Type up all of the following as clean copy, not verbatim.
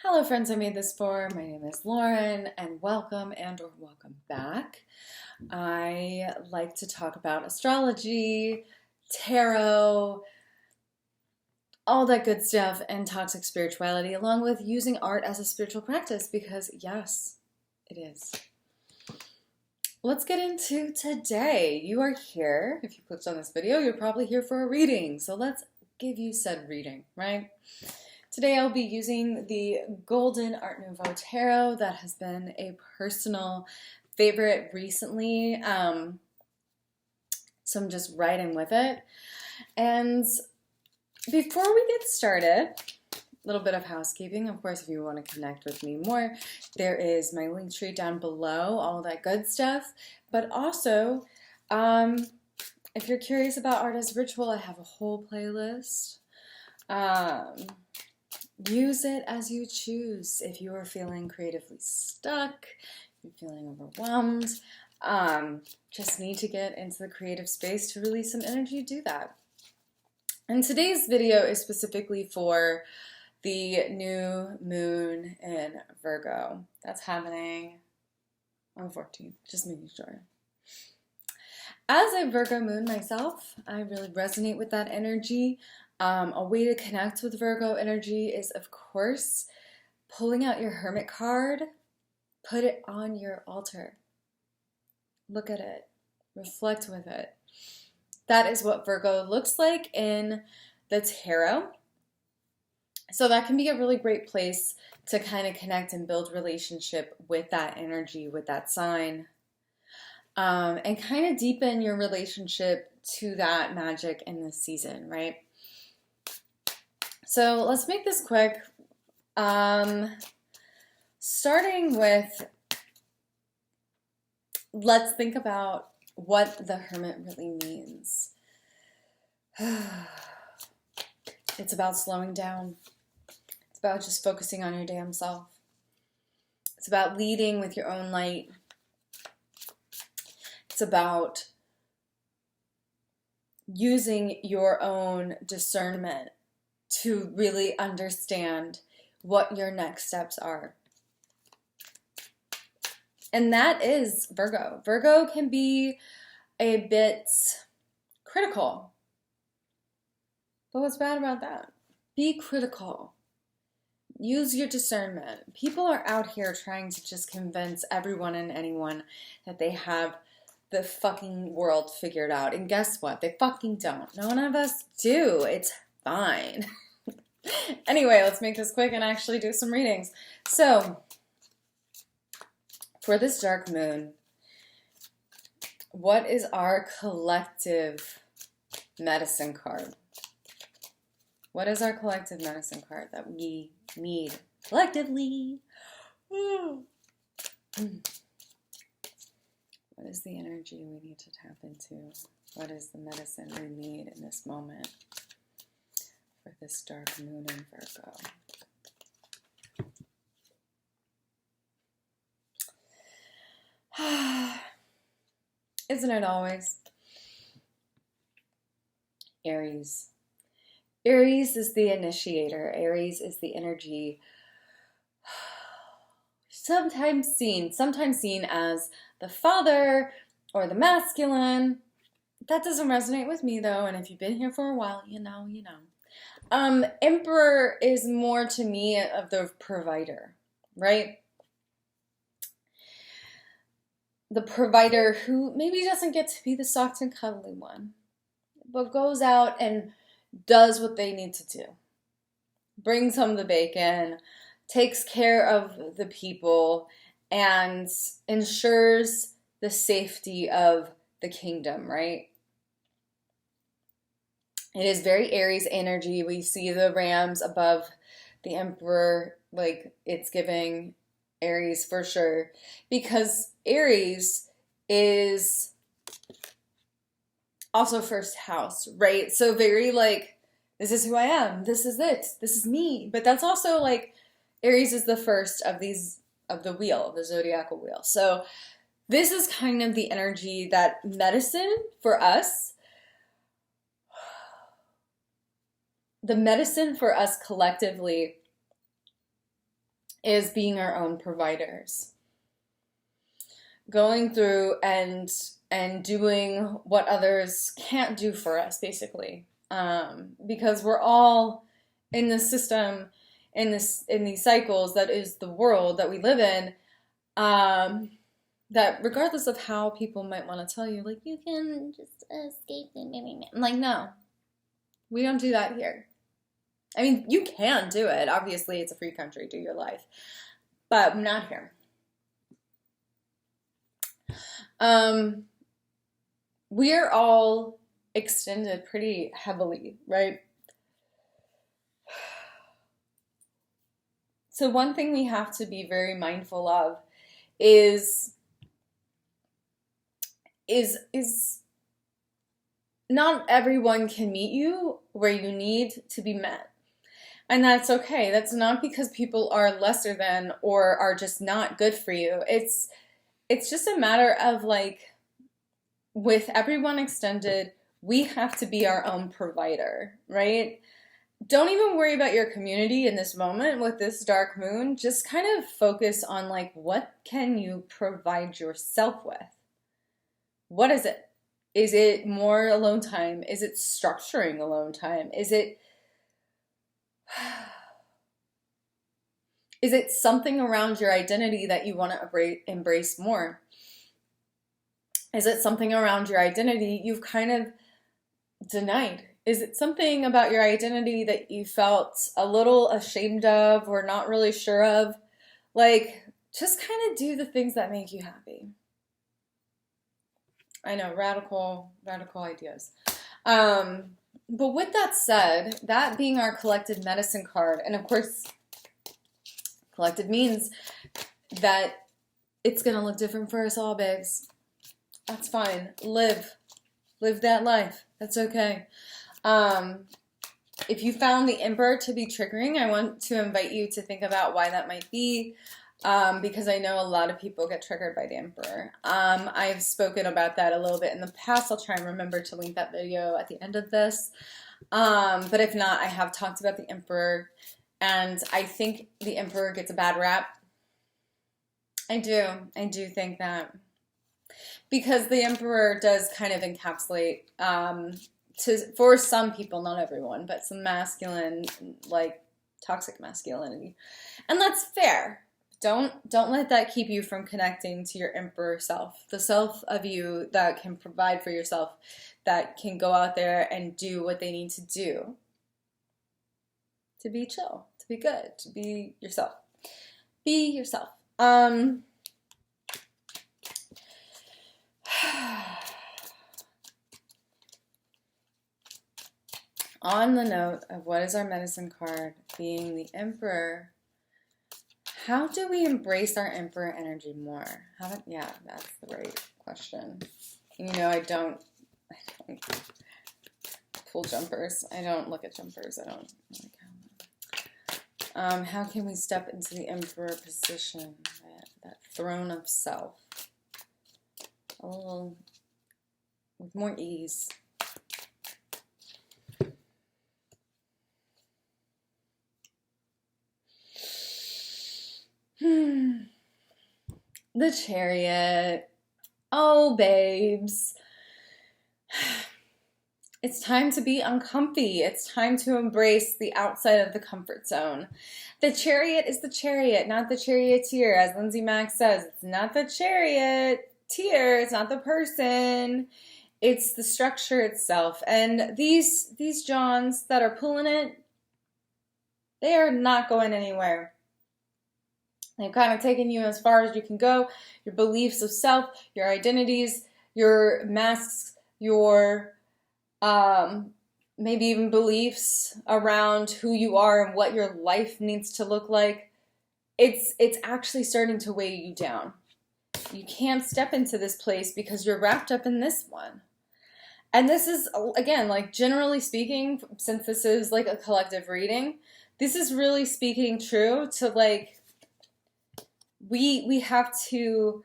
Hello friends I made this for. My name is Lauren and welcome or welcome back. I like to talk about astrology, tarot, all that good stuff, and toxic spirituality, along with using art as a spiritual practice because yes, it is. Let's get into today. You are here. If you clicked on this video, you're probably here for a reading. So let's give you said reading, right? Today I'll be using the Golden Art Nouveau Tarot. That has been a personal favorite recently, so I'm just riding with it. And before we get started, a little bit of housekeeping. Of course, if you want to connect with me more, there is my link tree down below, all that good stuff. But also, if you're curious about art as ritual, I have a whole playlist. Use it as you choose. If you are feeling creatively stuck, you're feeling overwhelmed, just need to get into the creative space to release some energy, do that. And today's video is specifically for the new moon in Virgo. That's happening on the 14th, just making sure. As a Virgo moon myself, I really resonate with that energy. A way to connect with Virgo energy is, of course, pulling out your Hermit card, put it on your altar. Look at it. Reflect with it. That is what Virgo looks like in the tarot. So that can be a really great place to kind of connect and build relationship with that energy, with that sign, and kind of deepen your relationship to that magic in this season, right? So let's make this quick. Starting with, let's think about what the Hermit really means. It's about slowing down. It's about just focusing on your damn self. It's about leading with your own light. It's about using your own discernment to really understand what your next steps are. And that is Virgo. Virgo can be a bit critical. But what's bad about that? Be critical. Use your discernment. People are out here trying to just convince everyone and anyone that they have the fucking world figured out. And guess what? They fucking don't. None of us do. It's fine. Anyway, let's make this quick and actually do some readings. So, for this dark moon, what is our collective medicine card? What is our collective medicine card that we need collectively? What is the energy we need to tap into? What is the medicine we need in this moment for this dark moon in Virgo? Isn't it always? Aries. Aries is the initiator. Aries is the energy sometimes seen as the father or the masculine. That doesn't resonate with me though, and if you've been here for a while, you know. Emperor is more to me of the provider, right? The provider who maybe doesn't get to be the soft and cuddly one, but goes out and does what they need to do. Brings home the bacon, takes care of the people, and ensures the safety of the kingdom, right? It is very Aries energy. We see the rams above the emperor, like it's giving Aries for sure, because Aries is also first house, right? So very like, this is who I am, this is it, this is me. But that's also like, Aries is the first of these, of the wheel, the zodiacal wheel. So this is kind of the energy that medicine for us, the medicine for us collectively is being our own providers. Going through and doing what others can't do for us, basically. Because we're all in this system, in these cycles that is the world that we live in, that regardless of how people might want to tell you, like, you can just escape it. I'm like, no, we don't do that here. I mean, you can do it. Obviously, it's a free country. Do your life. But not here. We are all extended pretty heavily, right? So one thing we have to be very mindful of is not everyone can meet you where you need to be met. And that's okay. That's not because people are lesser than or are just not good for you. It's just a matter of, like, with everyone extended, we have to be our own provider, right? Don't even worry about your community in this moment with this dark moon. Just kind of focus on, like, what can you provide yourself with? What is it? Is it more alone time? Is it structuring alone time? Is it something around your identity that you want to embrace more? Is it something around your identity you've kind of denied? Is it something about your identity that you felt a little ashamed of or not really sure of? Like, just kind of do the things that make you happy. I know, radical ideas. But with that said, that being our collective medicine card, and of course, collective means that it's going to look different for us all, babes. That's fine. Live that life. That's okay. If you found the Emperor to be triggering, I want to invite you to think about why that might be, because I know a lot of people get triggered by the Emperor. I've spoken about that a little bit in the past. I'll try and remember to link that video at the end of this. But if not, I have talked about the Emperor, and I think the Emperor gets a bad rap. I do think that. Because the Emperor does kind of encapsulate, for some people, not everyone, but some masculine, like toxic masculinity. And that's fair. Don't let that keep you from connecting to your Emperor self, the self of you that can provide for yourself, that can go out there and do what they need to do to be chill, to be good, to be yourself. Be yourself. On the note of what is our medicine card being the Emperor, how do we embrace our Emperor energy more? Yeah, that's the right question. You know, I don't pull jumpers. I don't look at jumpers. I don't like how can we step into the Emperor position, that throne of self, a little with more ease? The Chariot. Oh, babes. It's time to be uncomfy. It's time to embrace the outside of the comfort zone. The Chariot is the chariot, not the charioteer. As Lindsay Mack says, it's not the charioteer. It's not the person. It's the structure itself. And these Johns that are pulling it, they are not going anywhere. They've kind of taken you as far as you can go. Your beliefs of self, your identities, your masks, your maybe even beliefs around who you are and what your life needs to look like. It's actually starting to weigh you down. You can't step into this place because you're wrapped up in this one. And this is, again, like, generally speaking, since this is like a collective reading, this is really speaking true to, like, we have to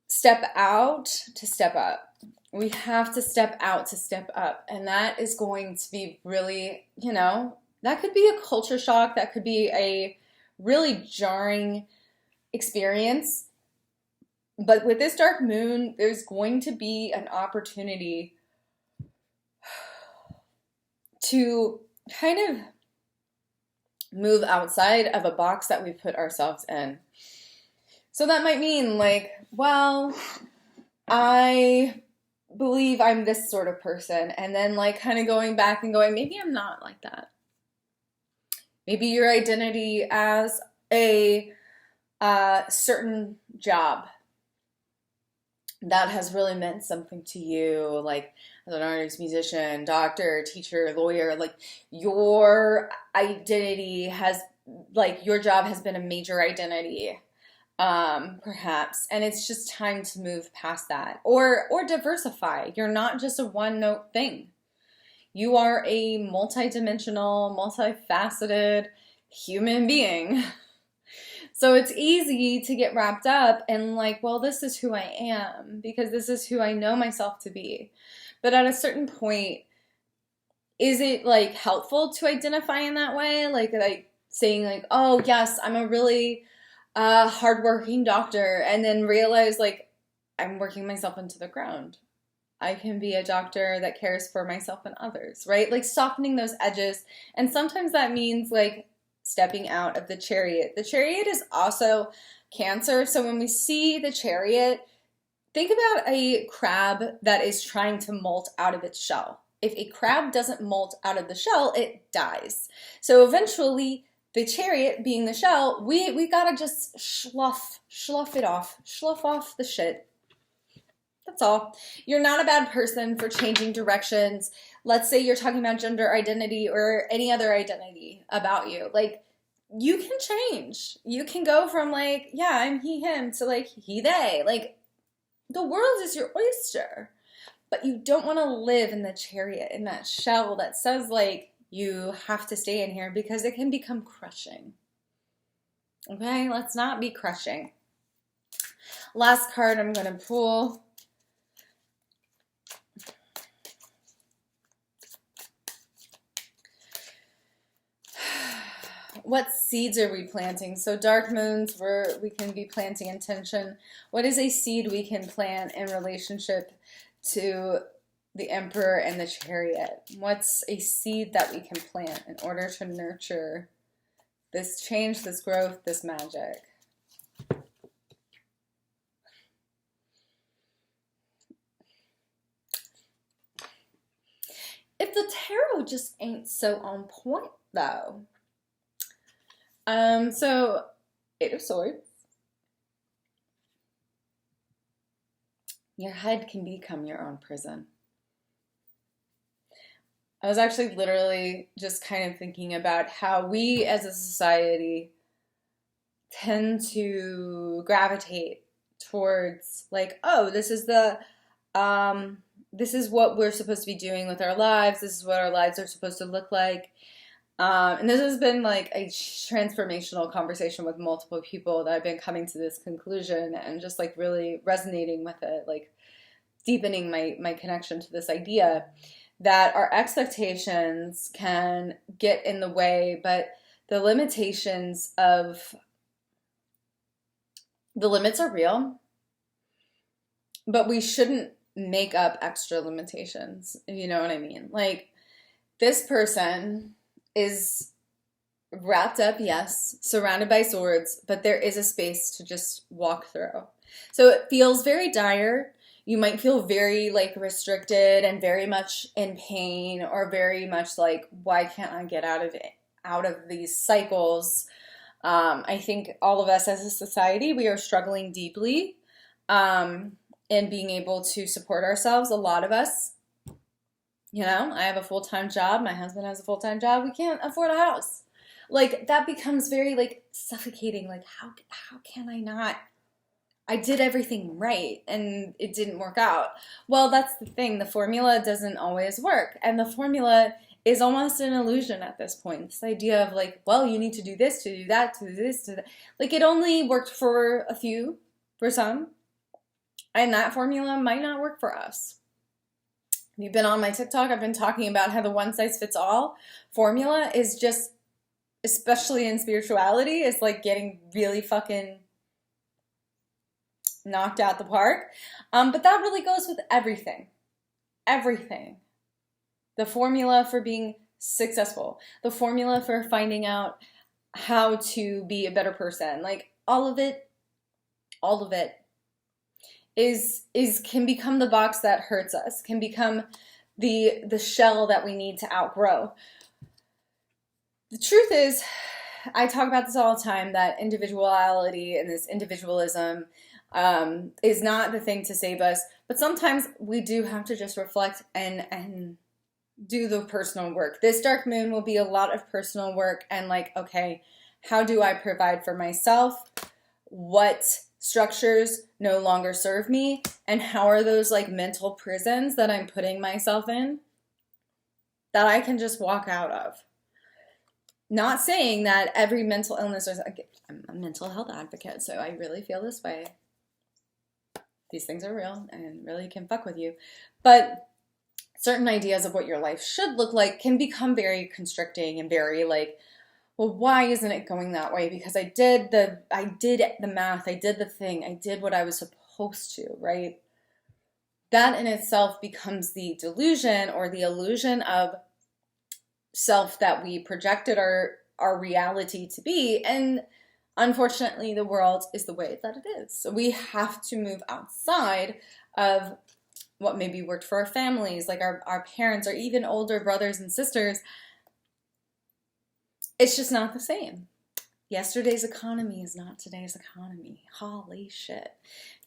step out to step up. We have to step out to step up. And that is going to be really, that could be a culture shock. That could be a really jarring experience. But with this dark moon, there's going to be an opportunity to kind of move outside of a box that we put ourselves in. So that might mean like, well, I believe I'm this sort of person, and then like kind of going back and going, maybe I'm not like that. Maybe your identity as a certain job that has really meant something to you, like as an artist, musician, doctor, teacher, lawyer, like your identity has, like your job has been a major identity, perhaps, and it's just time to move past that, or diversify. You're not just a one-note thing. You are a multidimensional, multifaceted human being. So it's easy to get wrapped up in like, well, this is who I am because this is who I know myself to be. But at a certain point, is it like helpful to identify in that way? Like saying like, oh yes, I'm a really hardworking doctor, and then realize like I'm working myself into the ground. I can be a doctor that cares for myself and others, right? Like softening those edges. And sometimes that means like stepping out of the Chariot. The Chariot is also Cancer. So when we see the Chariot, think about a crab that is trying to molt out of its shell. If a crab doesn't molt out of the shell, it dies. So eventually, the Chariot being the shell, we gotta just slough off the shit. That's all. You're not a bad person for changing directions. Let's say you're talking about gender identity or any other identity about you. Like, you can change. You can go from like, yeah, I'm he, him, to like he, they. Like, the world is your oyster. But you don't want to live in the Chariot, in that shell that says like, you have to stay in here, because it can become crushing. Okay, let's not be crushing. Last card I'm going to pull. What seeds are we planting? So dark moons, we can be planting intention. What is a seed we can plant in relationship to the Emperor and the Chariot? What's a seed that we can plant in order to nurture this change, this growth, this magic? If the tarot just ain't so on point, though. So, Eight of Swords. Your head can become your own prison. I was actually literally just kind of thinking about how we as a society tend to gravitate towards like, oh, this is what we're supposed to be doing with our lives. This is what our lives are supposed to look like. And this has been like a transformational conversation with multiple people that I've been coming to this conclusion and just like really resonating with it, like deepening my connection to this idea that our expectations can get in the way, but the limits are real, but we shouldn't make up extra limitations, if you know what I mean. Like, this person is wrapped up, yes, surrounded by swords, but there is a space to just walk through. So it feels very dire. You might feel very like restricted and very much in pain, or very much like, why can't I get out of these cycles? I think all of us as a society, we are struggling deeply in being able to support ourselves. A lot of us, you know, I have a full-time job. My husband has a full-time job. We can't afford a house. Like, that becomes very, like, suffocating. Like, how can I not? I did everything right, and it didn't work out. Well, that's the thing. The formula doesn't always work. And the formula is almost an illusion at this point. This idea of, like, well, you need to do this, to do that, to do this, to that. Like, it only worked for a few, for some. And that formula might not work for us. If you've been on my TikTok, I've been talking about how the one-size-fits-all formula is just especially in spirituality, is like getting really fucking knocked out the park. But that really goes with everything. Everything. The formula for being successful, the formula for finding out how to be a better person, like all of it is can become the box that hurts us, can become the shell that we need to outgrow. The truth is, I talk about this all the time, that individuality and this individualism is not the thing to save us, but sometimes we do have to just reflect and do the personal work. This dark moon will be a lot of personal work and like, okay, how do I provide for myself? What structures no longer serve me? And how are those like mental prisons that I'm putting myself in that I can just walk out of? Not saying that every mental illness is, I'm a mental health advocate, so I really feel this way. These things are real and really can fuck with you. But certain ideas of what your life should look like can become very constricting and very like, well, why isn't it going that way? Because I did the math, I did the thing, I did what I was supposed to, right? That in itself becomes the delusion or the illusion of self that we projected our reality to be. And unfortunately, the world is the way that it is. So we have to move outside of what maybe worked for our families, like our parents or even older brothers and sisters. It's just not the same. Yesterday's economy is not today's economy. Holy shit.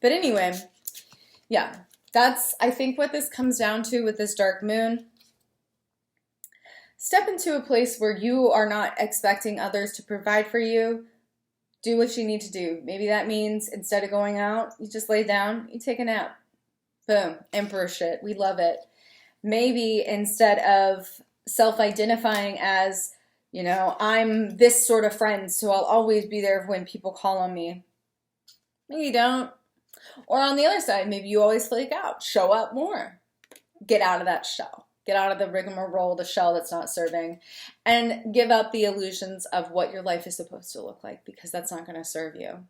But anyway, yeah, that's, I think, what this comes down to with this dark moon. Step into a place where you are not expecting others to provide for you. Do what you need to do. Maybe that means instead of going out, you just lay down, you take a nap. Boom, emperor shit. We love it. Maybe instead of self-identifying as, you know, I'm this sort of friend, so I'll always be there when people call on me. Maybe you don't. Or on the other side, maybe you always flake out. Show up more. Get out of that shell. Get out of the rigmarole, the shell that's not serving, and give up the illusions of what your life is supposed to look like, because that's not going to serve you.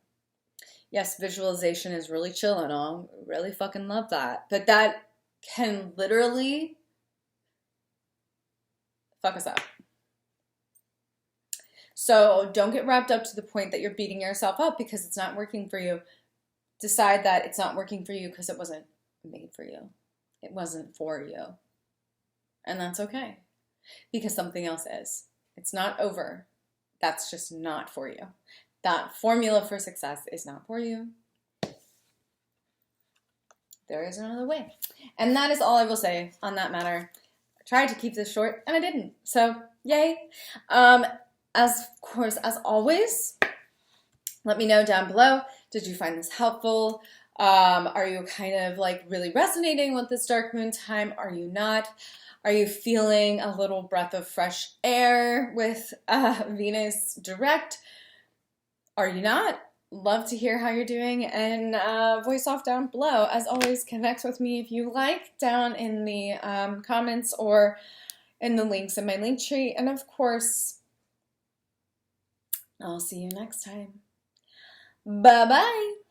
Yes, visualization is really chill and all. Really fucking love that. But that can literally fuck us up. So don't get wrapped up to the point that you're beating yourself up because it's not working for you. Decide that it's not working for you because it wasn't made for you. It wasn't for you. And that's okay. Because something else is. It's not over. That's just not for you. That formula for success is not for you. There is another way. And that is all I will say on that matter. I tried to keep this short, and I didn't. So, yay. Of course, as always, let me know down below. Did you find this helpful? Are you kind of like really resonating with this dark moon time? Are you not? Are you feeling a little breath of fresh air with Venus direct? Are you not? Love to hear how you're doing, and voice off down below. As always, connect with me if you like down in the comments or in the links in my link tree. And of course, I'll see you next time. Bye-bye.